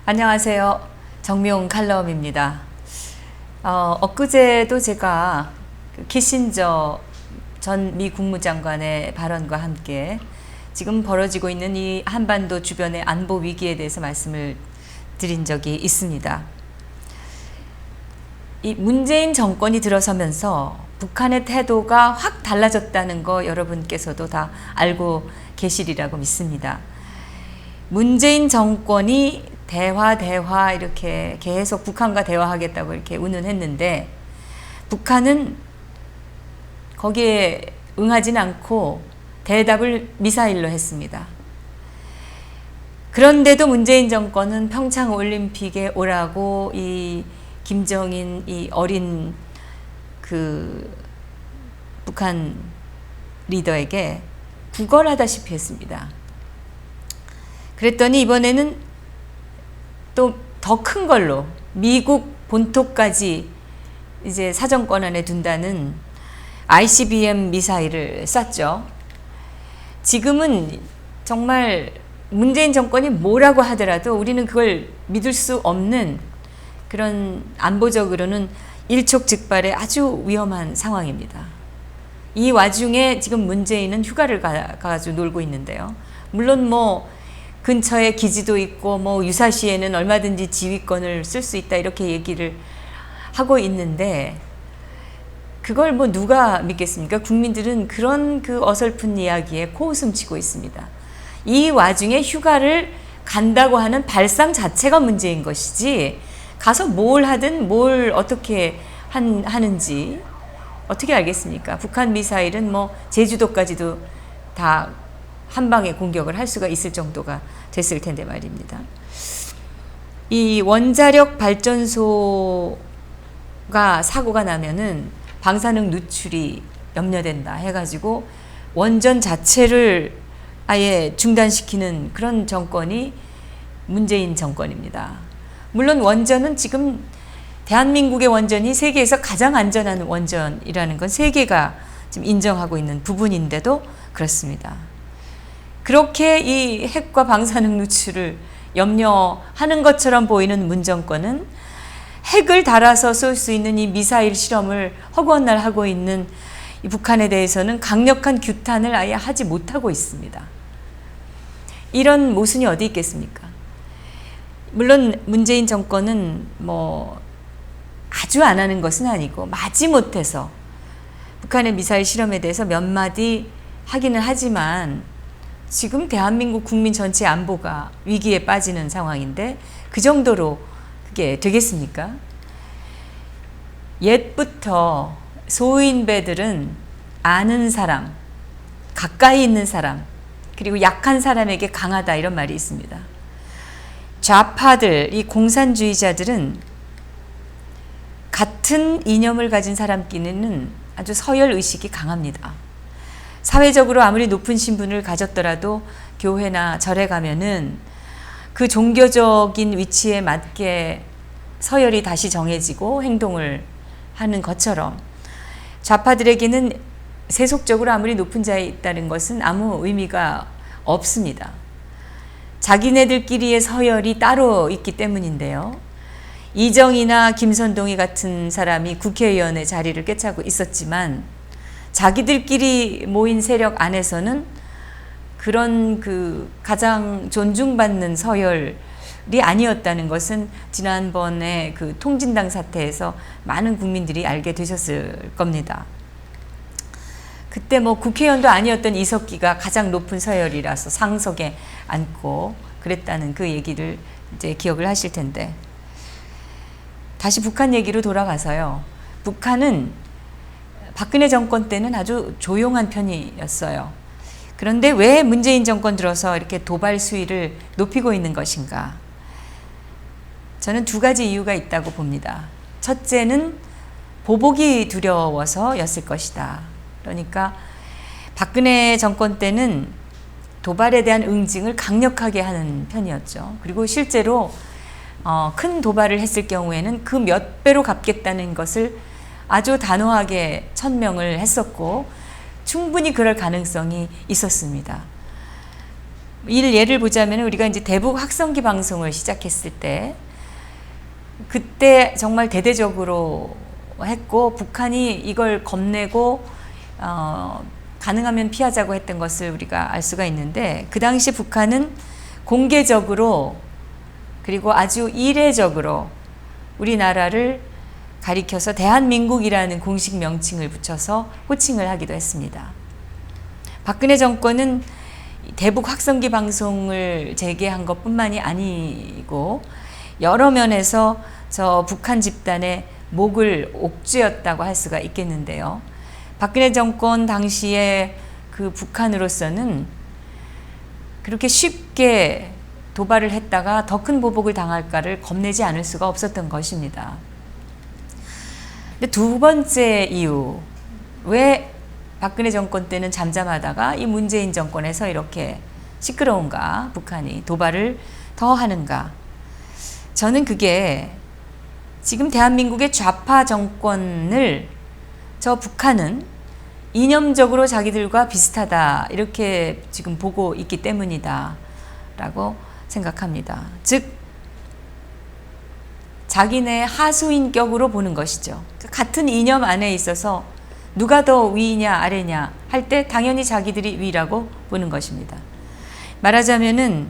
안녕하세요. 정미용 칼럼입니다. 엊그제도 제가 키신저 전 미 국무장관의 발언과 함께 지금 벌어지고 있는 이 한반도 주변의 안보 위기에 대해서 말씀을 드린 적이 있습니다. 이 문재인 정권이 들어서면서 북한의 태도가 확 달라졌다는 거 여러분께서도 다 알고 계시리라고 믿습니다. 문재인 정권이 대화 이렇게 계속 북한과 대화하겠다고 이렇게 운운했는데 북한은 거기에 응하진 않고 대답을 미사일로 했습니다. 그런데도 문재인 정권은 평창 올림픽에 오라고 이 김정인 이 어린 그 북한 리더에게 구걸하다시피 했습니다. 그랬더니 이번에는 또 더 큰 걸로 미국 본토까지 이제 사정권 안에 둔다는 ICBM 미사일을 쐈죠. 지금은 정말 문재인 정권이 뭐라고 하더라도 우리는 그걸 믿을 수 없는 그런 안보적으로는 일촉즉발의 아주 위험한 상황입니다. 이 와중에 지금 문재인은 휴가를 가가지고 놀고 있는데요. 물론 뭐 근처에 기지도 있고 뭐 유사시에는 얼마든지 지휘권을 쓸 수 있다 이렇게 얘기를 하고 있는데 그걸 뭐 누가 믿겠습니까? 국민들은 그런 그 어설픈 이야기에 코웃음 치고 있습니다. 이 와중에 휴가를 간다고 하는 발상 자체가 문제인 것이지 가서 뭘 하든 뭘 어떻게 하는지 어떻게 알겠습니까? 북한 미사일은 뭐 제주도까지도 다 한 방에 공격을 할 수가 있을 정도가 됐을 텐데 말입니다. 이 원자력 발전소가 사고가 나면은 방사능 누출이 염려된다 해가지고 원전 자체를 아예 중단시키는 그런 정권이 문재인 정권입니다. 물론 원전은 지금 대한민국의 원전이 세계에서 가장 안전한 원전이라는 건 세계가 지금 인정하고 있는 부분인데도 그렇습니다. 그렇게 이 핵과 방사능 누출을 염려하는 것처럼 보이는 문 정권은 핵을 달아서 쏠 수 있는 이 미사일 실험을 허구한 날 하고 있는 이 북한에 대해서는 강력한 규탄을 아예 하지 못하고 있습니다. 이런 모순이 어디 있겠습니까? 물론 문재인 정권은 뭐 아주 안 하는 것은 아니고 마지못해서 북한의 미사일 실험에 대해서 몇 마디 하기는 하지만 지금 대한민국 국민 전체 안보가 위기에 빠지는 상황인데 그 정도로 그게 되겠습니까? 옛부터 소인배들은 아는 사람, 가까이 있는 사람, 그리고 약한 사람에게 강하다 이런 말이 있습니다. 좌파들, 이 공산주의자들은 같은 이념을 가진 사람끼리는 아주 서열의식이 강합니다. 사회적으로 아무리 높은 신분을 가졌더라도 교회나 절에 가면은 그 종교적인 위치에 맞게 서열이 다시 정해지고 행동을 하는 것처럼 좌파들에게는 세속적으로 아무리 높은 자에 있다는 것은 아무 의미가 없습니다. 자기네들끼리의 서열이 따로 있기 때문인데요. 이정희나 김선동이 같은 사람이 국회의원의 자리를 꿰차고 있었지만 자기들끼리 모인 세력 안에서는 그런 그 가장 존중받는 서열이 아니었다는 것은 지난번에 그 통진당 사태에서 많은 국민들이 알게 되셨을 겁니다. 그때 뭐 국회의원도 아니었던 이석기가 가장 높은 서열이라서 상석에 앉고 그랬다는 그 얘기를 이제 기억을 하실 텐데 다시 북한 얘기로 돌아가서요. 북한은 박근혜 정권 때는 아주 조용한 편이었어요. 그런데 왜 문재인 정권 들어서 이렇게 도발 수위를 높이고 있는 것인가? 저는 두 가지 이유가 있다고 봅니다. 첫째는 보복이 두려워서였을 것이다. 그러니까 박근혜 정권 때는 도발에 대한 응징을 강력하게 하는 편이었죠. 그리고 실제로 큰 도발을 했을 경우에는 그 몇 배로 갚겠다는 것을 아주 단호하게 천명을 했었고 충분히 그럴 가능성이 있었습니다. 예를 보자면 우리가 이제 대북 확성기 방송을 시작했을 때 그때 정말 대대적으로 했고 북한이 이걸 겁내고 가능하면 피하자고 했던 것을 우리가 알 수가 있는데 그 당시 북한은 공개적으로 그리고 아주 이례적으로 우리나라를 가리켜서 대한민국이라는 공식 명칭을 붙여서 호칭을 하기도 했습니다. 박근혜 정권은 대북 확성기 방송을 재개한 것뿐만이 아니고 여러 면에서 저 북한 집단의 목을 옥죄었다고 할 수가 있겠는데요. 박근혜 정권 당시에 그 북한으로서는 그렇게 쉽게 도발을 했다가 더 큰 보복을 당할까를 겁내지 않을 수가 없었던 것입니다. 근데 두 번째 이유, 왜 박근혜 정권 때는 잠잠하다가 이 문재인 정권에서 이렇게 시끄러운가, 북한이 도발을 더 하는가. 저는 그게 지금 대한민국의 좌파 정권을 저 북한은 이념적으로 자기들과 비슷하다 이렇게 지금 보고 있기 때문이다 라고 생각합니다. 즉 자기네 하수인격으로 보는 것이죠. 같은 이념 안에 있어서 누가 더 위냐 아래냐 할 때 당연히 자기들이 위라고 보는 것입니다. 말하자면은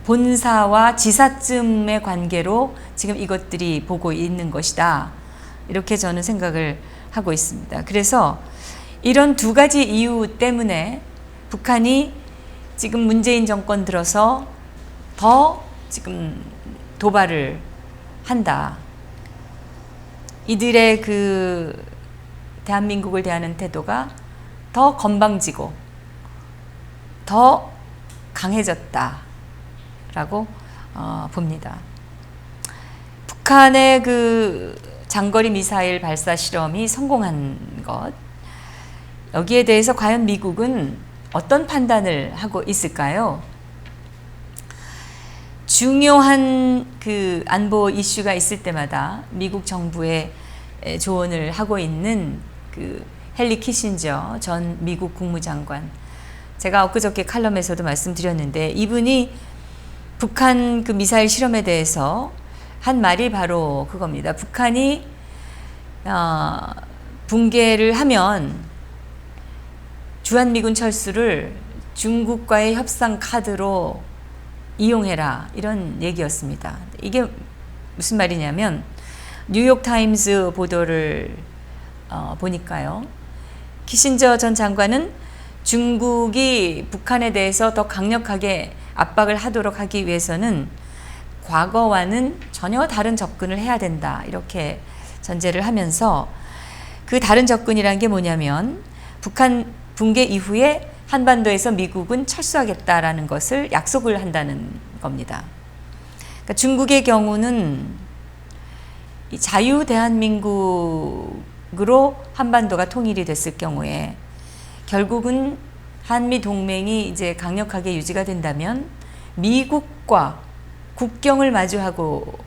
본사와 지사쯤의 관계로 지금 이것들이 보고 있는 것이다. 이렇게 저는 생각을 하고 있습니다. 그래서 이런 두 가지 이유 때문에 북한이 지금 문재인 정권 들어서 더 지금 도발을 한다. 이들의 그 대한민국을 대하는 태도가 더 건방지고 더 강해졌다라고 봅니다. 북한의 그 장거리 미사일 발사 실험이 성공한 것, 여기에 대해서 과연 미국은 어떤 판단을 하고 있을까요? 중요한 그 안보 이슈가 있을 때마다 미국 정부에 조언을 하고 있는 그 헨리 키신저 전 미국 국무장관, 제가 엊그저께 칼럼에서도 말씀드렸는데 이분이 북한 그 미사일 실험에 대해서 한 말이 바로 그겁니다. 북한이 붕괴를 하면 주한미군 철수를 중국과의 협상 카드로 이용해라, 이런 얘기였습니다. 이게 무슨 말이냐면 뉴욕타임스 보도를 보니까요, 키신저 전 장관은 중국이 북한에 대해서 더 강력하게 압박을 하도록 하기 위해서는 과거와는 전혀 다른 접근을 해야 된다, 이렇게 전제를 하면서 그 다른 접근이란 게 뭐냐면 북한 붕괴 이후에 한반도에서 미국은 철수하겠다라는 것을 약속을 한다는 겁니다. 그러니까 중국의 경우는 이 자유 대한민국으로 한반도가 통일이 됐을 경우에 결국은 한미 동맹이 이제 강력하게 유지가 된다면 미국과 국경을 마주하고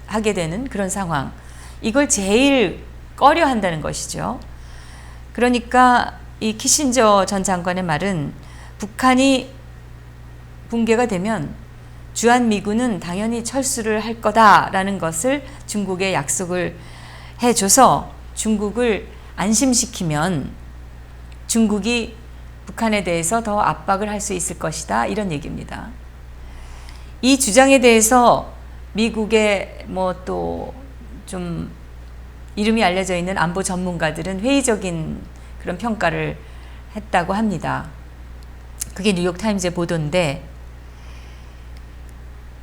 하게 되는 그런 상황, 이걸 제일 꺼려 한다는 것이죠. 그러니까 이 키신저 전 장관의 말은 북한이 붕괴가 되면 주한미군은 당연히 철수를 할 거다라는 것을 중국에 약속을 해줘서 중국을 안심시키면 중국이 북한에 대해서 더 압박을 할 수 있을 것이다, 이런 얘기입니다. 이 주장에 대해서 미국의 뭐 또 좀 이름이 알려져 있는 안보 전문가들은 회의적인 그런 평가를 했다고 합니다. 그게 뉴욕타임즈의 보도인데,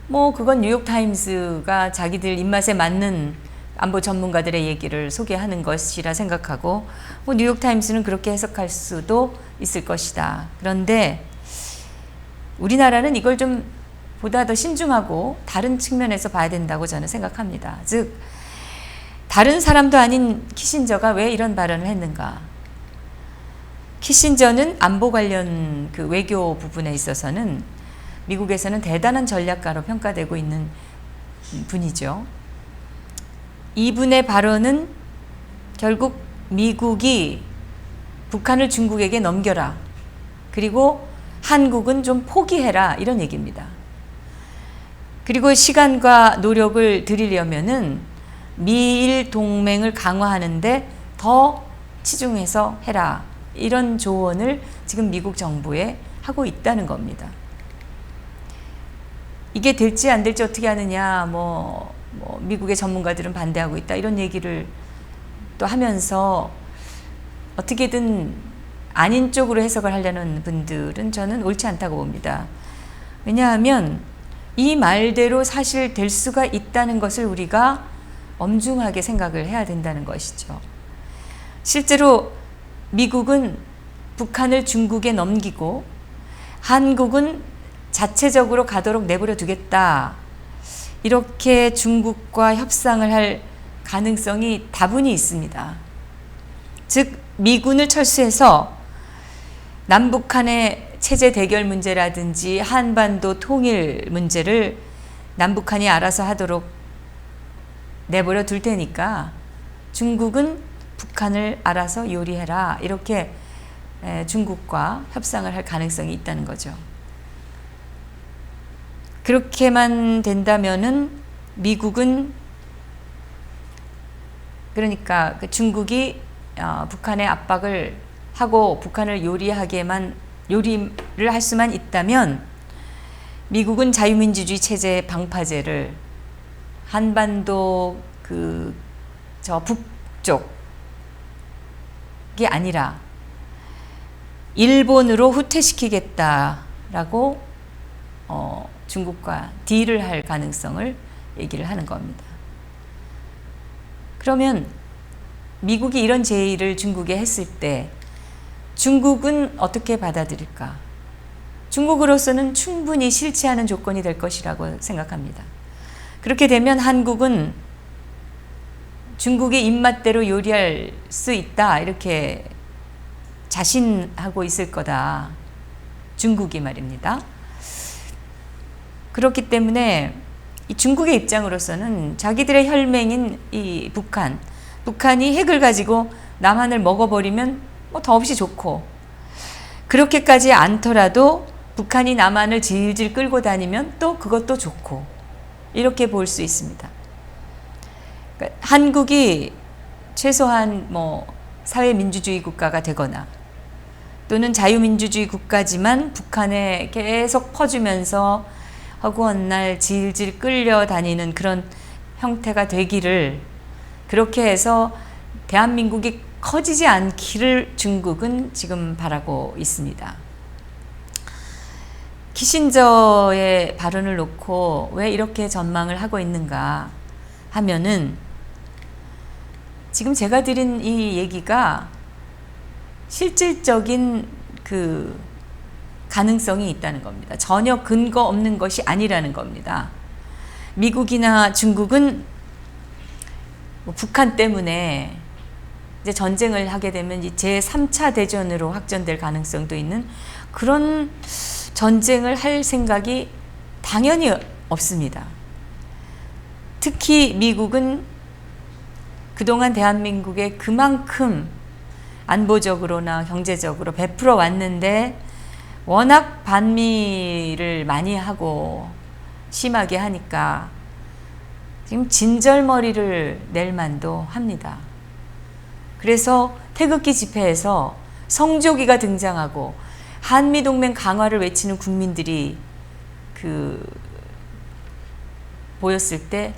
뭐 그건 뉴욕타임스가 자기들 입맛에 맞는 안보 전문가들의 얘기를 소개하는 것이라 생각하고, 뭐 뉴욕타임스는 그렇게 해석할 수도 있을 것이다. 그런데 우리나라는 이걸 좀 보다 더 신중하고 다른 측면에서 봐야 된다고 저는 생각합니다. 즉, 다른 사람도 아닌 키신저가 왜 이런 발언을 했는가? 키신저는 안보 관련 그 외교 부분에 있어서는 미국에서는 대단한 전략가로 평가되고 있는 분이죠. 이분의 발언은 결국 미국이 북한을 중국에게 넘겨라, 그리고 한국은 좀 포기해라 이런 얘기입니다. 그리고 시간과 노력을 들이려면은 미일 동맹을 강화하는데 더 치중해서 해라 이런 조언을 지금 미국 정부에 하고 있다는 겁니다. 이게 될지 안 될지 어떻게 하느냐, 미국의 전문가들은 반대하고 있다 이런 얘기를 또 하면서 어떻게든 아닌 쪽으로 해석을 하려는 분들은 저는 옳지 않다고 봅니다. 왜냐하면 이 말대로 사실 될 수가 있다는 것을 우리가 엄중하게 생각을 해야 된다는 것이죠. 실제로 미국은 북한을 중국에 넘기고 한국은 자체적으로 가도록 내버려 두겠다. 이렇게 중국과 협상을 할 가능성이 다분히 있습니다. 즉 미군을 철수해서 남북한의 체제 대결 문제라든지 한반도 통일 문제를 남북한이 알아서 하도록 내버려 둘 테니까 중국은 북한을 알아서 요리해라. 이렇게 중국과 협상을 할 가능성이 있다는 거죠. 그렇게만 된다면은 미국은 그러니까 중국이 북한의 압박을 하고 북한을 요리를 할 수만 있다면 미국은 자유민주주의 체제의 방파제를 한반도 저 북쪽이 아니라 일본으로 후퇴시키겠다라고 중국과 딜을 할 가능성을 얘기를 하는 겁니다. 그러면 미국이 이런 제의를 중국에 했을 때 중국은 어떻게 받아들일까? 중국으로서는 충분히 싫지 않은 조건이 될 것이라고 생각합니다. 그렇게 되면 한국은 중국의 입맛대로 요리할 수 있다 이렇게 자신하고 있을 거다. 중국이 말입니다. 그렇기 때문에 이 중국의 입장으로서는 자기들의 혈맹인 이 북한이 핵을 가지고 남한을 먹어버리면 더없이 좋고, 그렇게까지 않더라도 북한이 남한을 질질 끌고 다니면 또 그것도 좋고, 이렇게 볼 수 있습니다. 그러니까 한국이 최소한 사회민주주의 국가가 되거나 또는 자유민주주의 국가지만 북한에 계속 퍼주면서 허구한 날 질질 끌려다니는 그런 형태가 되기를, 그렇게 해서 대한민국이 커지지 않기를 중국은 지금 바라고 있습니다. 키신저의 발언을 놓고 왜 이렇게 전망을 하고 있는가 하면은, 지금 제가 드린 이 얘기가 실질적인 가능성이 있다는 겁니다. 전혀 근거 없는 것이 아니라는 겁니다. 미국이나 중국은 북한 때문에 이제 전쟁을 하게 되면 제3차 대전으로 확전될 가능성도 있는 그런 전쟁을 할 생각이 당연히 없습니다. 특히 미국은 그동안 대한민국에 그만큼 안보적으로나 경제적으로 베풀어 왔는데 워낙 반미를 많이 하고 심하게 하니까 지금 진절머리를 낼 만도 합니다. 그래서 태극기 집회에서 성조기가 등장하고 한미동맹 강화를 외치는 국민들이 보였을 때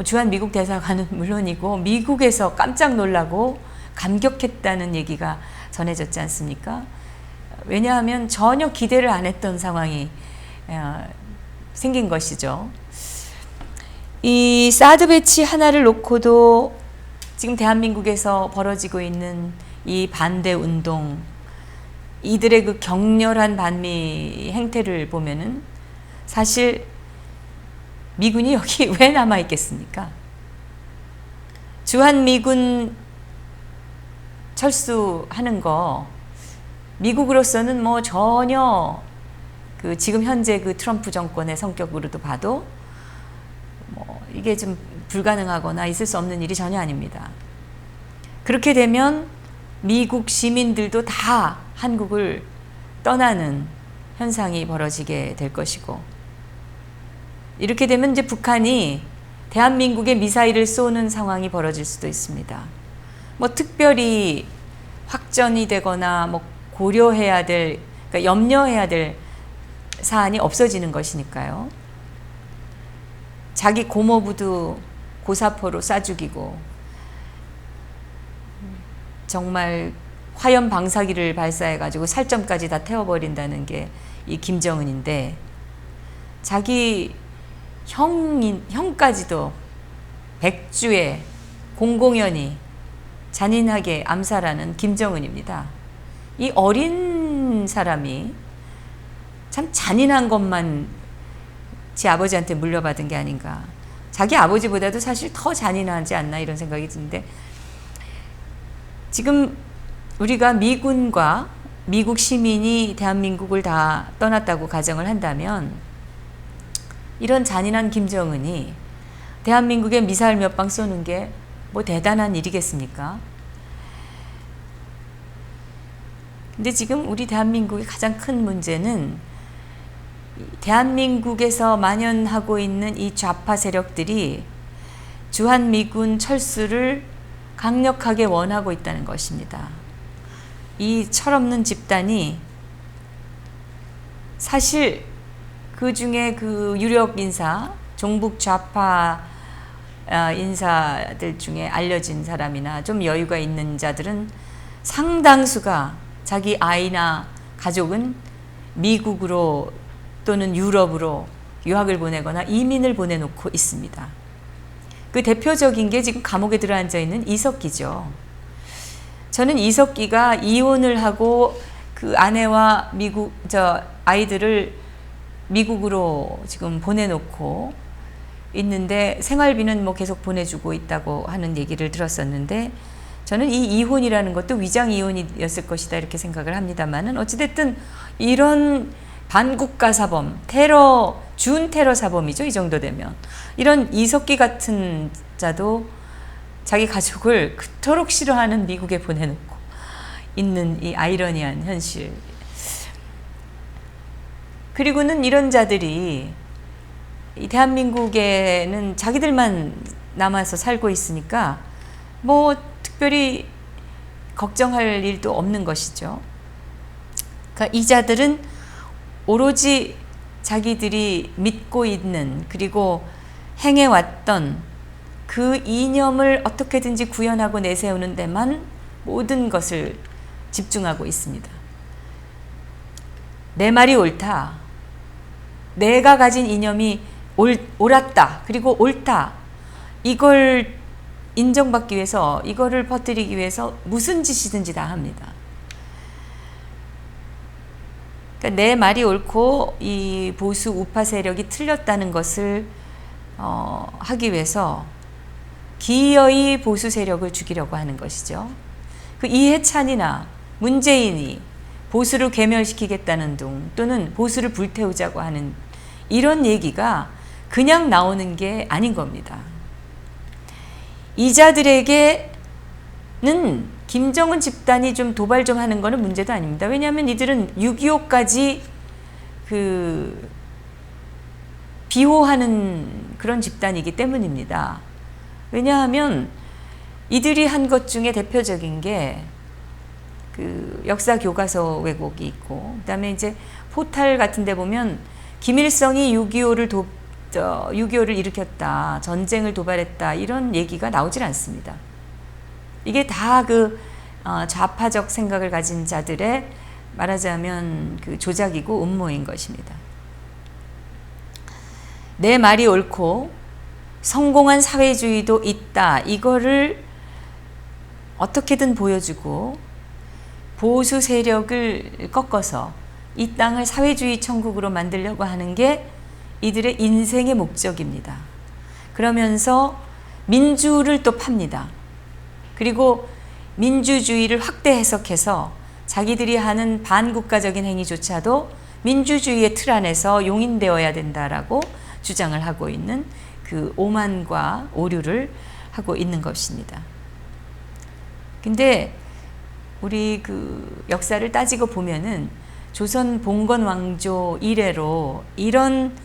주한 미국 대사관은 물론이고 미국에서 깜짝 놀라고 감격했다는 얘기가 전해졌지 않습니까? 왜냐하면 전혀 기대를 안 했던 상황이 생긴 것이죠. 이 사드 배치 하나를 놓고도 지금 대한민국에서 벌어지고 있는 이 반대 운동, 이들의 그 격렬한 반미 행태를 보면은 사실 미군이 여기 왜 남아 있겠습니까? 주한미군 철수하는 거 미국으로서는 전혀 지금 현재 트럼프 정권의 성격으로도 봐도 이게 좀 불가능하거나 있을 수 없는 일이 전혀 아닙니다. 그렇게 되면 미국 시민들도 다 한국을 떠나는 현상이 벌어지게 될 것이고, 이렇게 되면 이제 북한이 대한민국에 미사일을 쏘는 상황이 벌어질 수도 있습니다. 뭐 특별히 확전이 되거나 뭐 고려해야 될, 그러니까 염려해야 될 사안이 없어지는 것이니까요. 자기 고모부도 고사포로 쏴 죽이고, 정말 화염 방사기를 발사해가지고 살점까지 다 태워버린다는 게 이 김정은인데, 자기 형까지도 백주에 공공연히 잔인하게 암살하는 김정은입니다. 이 어린 사람이 참 잔인한 것만 제 아버지한테 물려받은 게 아닌가. 자기 아버지보다도 사실 더 잔인하지 않나 이런 생각이 드는데, 지금 우리가 미군과 미국 시민이 대한민국을 다 떠났다고 가정을 한다면, 이런 잔인한 김정은이 대한민국에 미사일 몇 방 쏘는 게 뭐 대단한 일이겠습니까? 근데 지금 우리 대한민국의 가장 큰 문제는 대한민국에서 만연하고 있는 이 좌파 세력들이 주한미군 철수를 강력하게 원하고 있다는 것입니다. 이 철없는 집단이 사실 그 중에 그 유력 인사, 종북 좌파 인사들 중에 알려진 사람이나 좀 여유가 있는 자들은 상당수가 자기 아이나 가족은 미국으로 또는 유럽으로 유학을 보내거나 이민을 보내놓고 있습니다. 그 대표적인 게 지금 감옥에 들어앉아 있는 이석기죠. 저는 이석기가 이혼을 하고 그 아내와 아이들을 미국으로 지금 보내놓고 있는데 생활비는 뭐 계속 보내주고 있다고 하는 얘기를 들었었는데, 저는 이 이혼이라는 것도 위장 이혼이었을 것이다 이렇게 생각을 합니다만은, 어찌됐든 이런 반국가 사범, 준테러 사범이죠. 이 정도 되면. 이런 이석기 같은 자도 자기 가족을 그토록 싫어하는 미국에 보내놓고 있는 이 아이러니한 현실. 그리고는 이런 자들이 이 대한민국에는 자기들만 남아서 살고 있으니까 뭐 특별히 걱정할 일도 없는 것이죠. 그러니까 이 자들은 오로지 자기들이 믿고 있는, 그리고 행해왔던 그 이념을 어떻게든지 구현하고 내세우는 데만 모든 것을 집중하고 있습니다. 내 말이 옳다. 내가 가진 이념이 옳았다. 그리고 옳다. 이걸 인정받기 위해서, 이거를 퍼뜨리기 위해서 무슨 짓이든지 다 합니다. 그러니까 내 말이 옳고 이 보수 우파 세력이 틀렸다는 것을 하기 위해서 기어이 보수 세력을 죽이려고 하는 것이죠. 그 이해찬이나 문재인이 보수를 괴멸시키겠다는 둥, 또는 보수를 불태우자고 하는 이런 얘기가 그냥 나오는 게 아닌 겁니다. 이자들에게는 김정은 집단이 좀 도발 좀 하는 거는 문제도 아닙니다. 왜냐하면 이들은 6.25까지 비호하는 그런 집단이기 때문입니다. 왜냐하면 이들이 한 것 중에 대표적인 게 그 역사 교과서 왜곡이 있고, 그다음에 이제 포탈 같은 데 보면 김일성이 6.25를 일으켰다, 전쟁을 도발했다, 이런 얘기가 나오질 않습니다. 이게 다 그 좌파적 생각을 가진 자들의 말하자면 그 조작이고 음모인 것입니다. 내 말이 옳고 성공한 사회주의도 있다, 이거를 어떻게든 보여주고 보수 세력을 꺾어서 이 땅을 사회주의 천국으로 만들려고 하는 게 이들의 인생의 목적입니다. 그러면서 민주를 또 팝니다. 그리고 민주주의를 확대 해석해서 자기들이 하는 반국가적인 행위조차도 민주주의의 틀 안에서 용인되어야 된다라고 주장을 하고 있는 그 오만과 오류를 하고 있는 것입니다. 근데 우리 그 역사를 따지고 보면은 조선 봉건 왕조 이래로 이런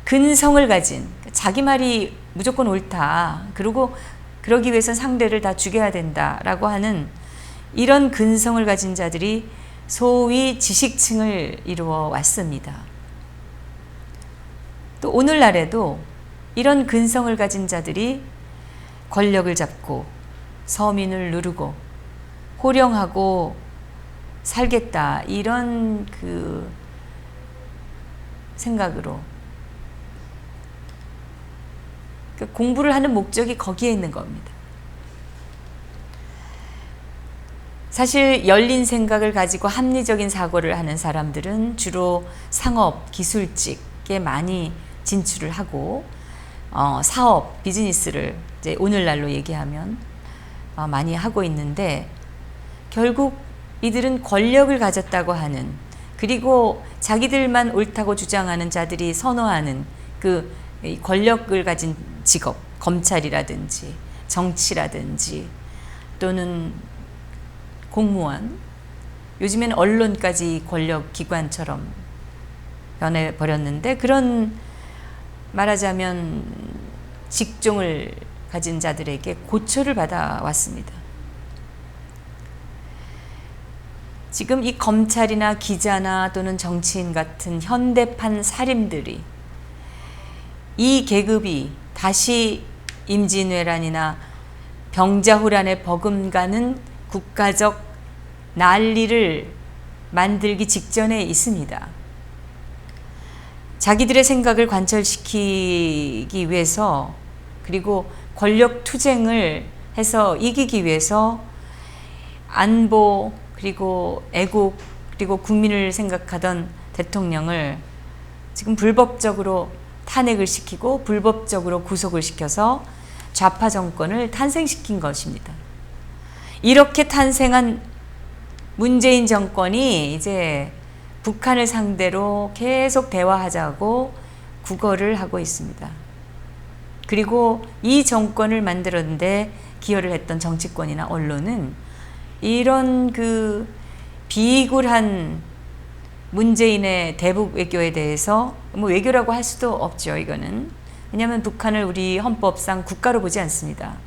근성을 가진, 자기 말이 무조건 옳다, 그리고 그러기 위해서 상대를 다 죽여야 된다라고 하는 이런 근성을 가진 자들이 소위 지식층을 이루어 왔습니다. 또 오늘날에도 이런 근성을 가진 자들이 권력을 잡고 서민을 누르고 호령하고 살겠다, 이런 그 생각으로 공부를 하는 목적이 거기에 있는 겁니다. 사실 열린 생각을 가지고 합리적인 사고를 하는 사람들은 주로 상업, 기술직에 많이 진출을 하고 사업, 비즈니스를 이제 오늘날로 얘기하면 많이 하고 있는데, 결국 이들은 권력을 가졌다고 하는, 그리고 자기들만 옳다고 주장하는 자들이 선호하는 그 권력을 가진 직업, 검찰이라든지 정치라든지 또는 공무원, 요즘엔 언론까지 권력 기관처럼 변해버렸는데, 그런 말하자면 직종을 가진 자들에게 고초를 받아왔습니다. 지금 이 검찰이나 기자나 또는 정치인 같은 현대판 살인들이, 이 계급이 다시 임진왜란이나 병자호란에 버금가는 국가적 난리를 만들기 직전에 있습니다. 자기들의 생각을 관철시키기 위해서, 그리고 권력 투쟁을 해서 이기기 위해서 안보, 그리고 애국, 그리고 국민을 생각하던 대통령을 지금 불법적으로 탄핵을 시키고 불법적으로 구속을 시켜서 좌파 정권을 탄생시킨 것입니다. 이렇게 탄생한 문재인 정권이 이제 북한을 상대로 계속 대화하자고 구걸을 하고 있습니다. 그리고 이 정권을 만들었는데 기여를 했던 정치권이나 언론은 이런 그 비굴한 문재인의 대북 외교에 대해서, 뭐 외교라고 할 수도 없죠, 이거는. 왜냐하면 북한을 우리 헌법상 국가로 보지 않습니다.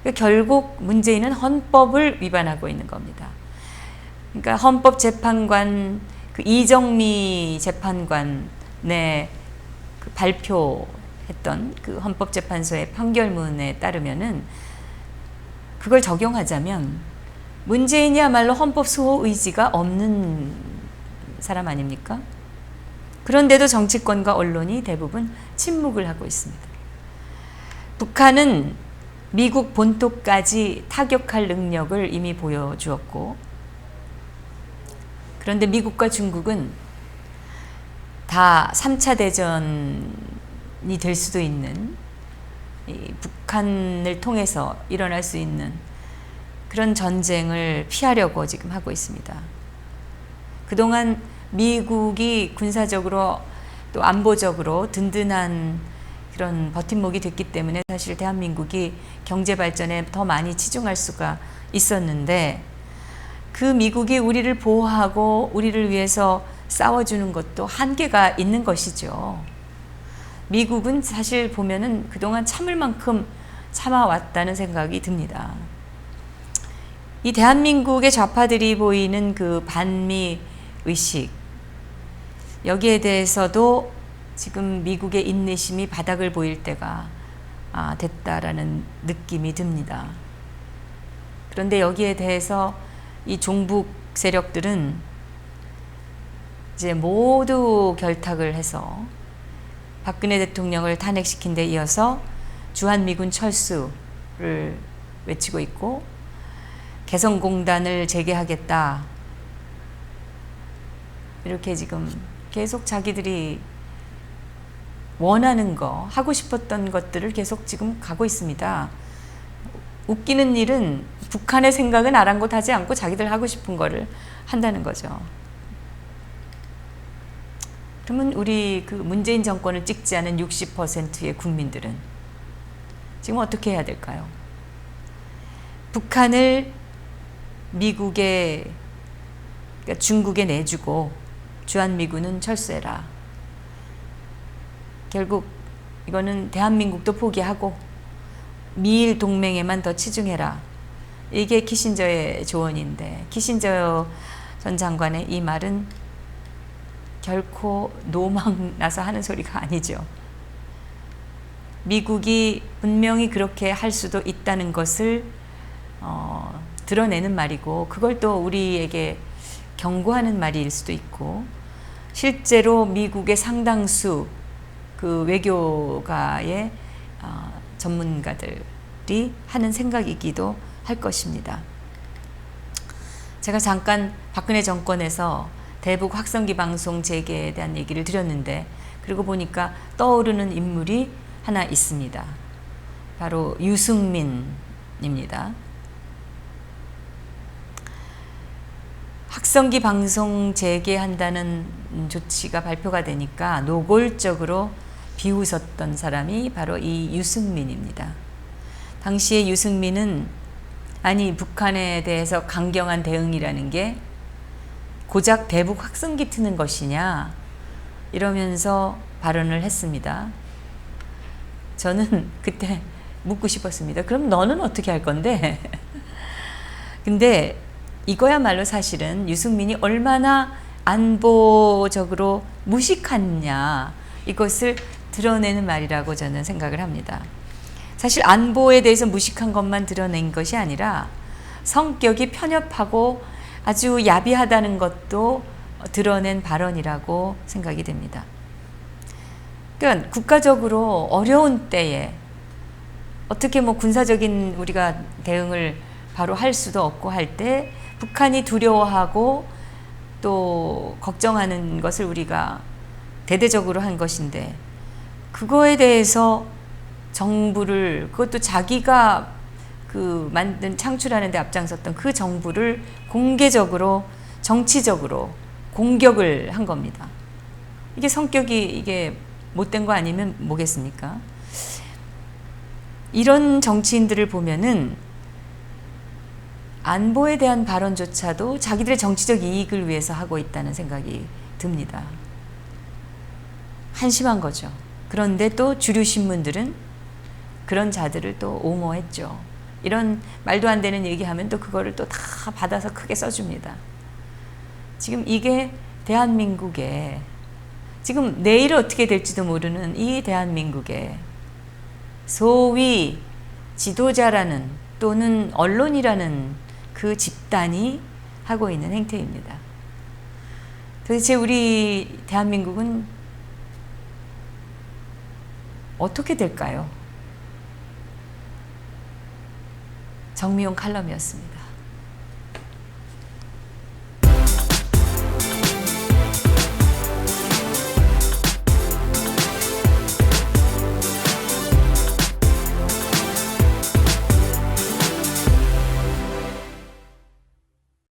그러니까 결국 문재인은 헌법을 위반하고 있는 겁니다. 그러니까 헌법재판관, 그 이정미 재판관의 그 발표했던 그 헌법재판소의 판결문에 따르면은, 그걸 적용하자면 문재인이야말로 헌법 수호 의지가 없는 사람 아닙니까? 그런데도 정치권과 언론이 대부분 침묵을 하고 있습니다. 북한은 미국 본토까지 타격할 능력을 이미 보여주었고, 그런데 미국과 중국은 다 3차 대전이 될 수도 있는, 이 북한을 통해서 일어날 수 있는 그런 전쟁을 피하려고 지금 하고 있습니다. 그동안 미국이 군사적으로 또 안보적으로 든든한 그런 버팀목이 됐기 때문에 사실 대한민국이 경제 발전에 더 많이 치중할 수가 있었는데, 그 미국이 우리를 보호하고 우리를 위해서 싸워주는 것도 한계가 있는 것이죠. 미국은 사실 보면은 그동안 참을 만큼 참아왔다는 생각이 듭니다. 이 대한민국의 좌파들이 보이는 그 반미 의식, 여기에 대해서도 지금 미국의 인내심이 바닥을 보일 때가 됐다라는 느낌이 듭니다. 그런데 여기에 대해서 이 종북 세력들은 이제 모두 결탁을 해서 박근혜 대통령을 탄핵시킨 데 이어서 주한미군 철수를 외치고 있고, 개성공단을 재개하겠다, 이렇게 지금 계속 자기들이 원하는 거, 하고 싶었던 것들을 계속 지금 가고 있습니다. 웃기는 일은 북한의 생각은 아랑곳하지 않고 자기들 하고 싶은 거를 한다는 거죠. 그러면 우리 그 문재인 정권을 찍지 않은 60%의 국민들은 지금 어떻게 해야 될까요? 북한을 미국의 그러니까 중국에 내주고 주한미군은 철수해라. 결국 이거는 대한민국도 포기하고 미일 동맹에만 더 치중해라. 이게 키신저의 조언인데 키신저 전 장관의 이 말은 결코 노망 나서 하는 소리가 아니죠. 미국이 분명히 그렇게 할 수도 있다는 것을 드러내는 말이고 그걸 또 우리에게 경고하는 말일 수도 있고 실제로 미국의 상당수 그 외교가의 전문가들이 하는 생각이기도 할 것입니다. 제가 잠깐 박근혜 정권에서 대북 확성기 방송 재개에 대한 얘기를 드렸는데 그러고 보니까 떠오르는 인물이 하나 있습니다. 바로 유승민입니다. 확성기 방송 재개한다는 조치가 발표가 되니까 노골적으로 비웃었던 사람이 바로 이 유승민입니다. 당시에 유승민은 아니 북한에 대해서 강경한 대응이라는 게 고작 대북 확성기 트는 것이냐 이러면서 발언을 했습니다. 저는 그때 묻고 싶었습니다. 그럼 너는 어떻게 할 건데? 근데 이거야말로 사실은 유승민이 얼마나 안보적으로 무식하냐 이것을 드러내는 말이라고 저는 생각을 합니다. 사실 안보에 대해서 무식한 것만 드러낸 것이 아니라 성격이 편협하고 아주 야비하다는 것도 드러낸 발언이라고 생각이 됩니다. 그러니까 국가적으로 어려운 때에 어떻게 뭐 군사적인 우리가 대응을 바로 할 수도 없고 할 때 북한이 두려워하고 또 걱정하는 것을 우리가 대대적으로 한 것인데 그거에 대해서 정부를 그것도 자기가 그 만든 창출하는 데 앞장섰던 그 정부를 공개적으로 정치적으로 공격을 한 겁니다. 이게 성격이 이게 못된 거 아니면 뭐겠습니까? 이런 정치인들을 보면은 안보에 대한 발언조차도 자기들의 정치적 이익을 위해서 하고 있다는 생각이 듭니다. 한심한 거죠. 그런데 또 주류 신문들은 그런 자들을 또 옹호했죠. 이런 말도 안 되는 얘기하면 또 그거를 또 다 받아서 크게 써줍니다. 지금 이게 대한민국에 지금 내일 어떻게 될지도 모르는 이 대한민국에 소위 지도자라는 또는 언론이라는 그 집단이 하고 있는 행태입니다. 도대체 우리 대한민국은 어떻게 될까요? 정미용 칼럼이었습니다.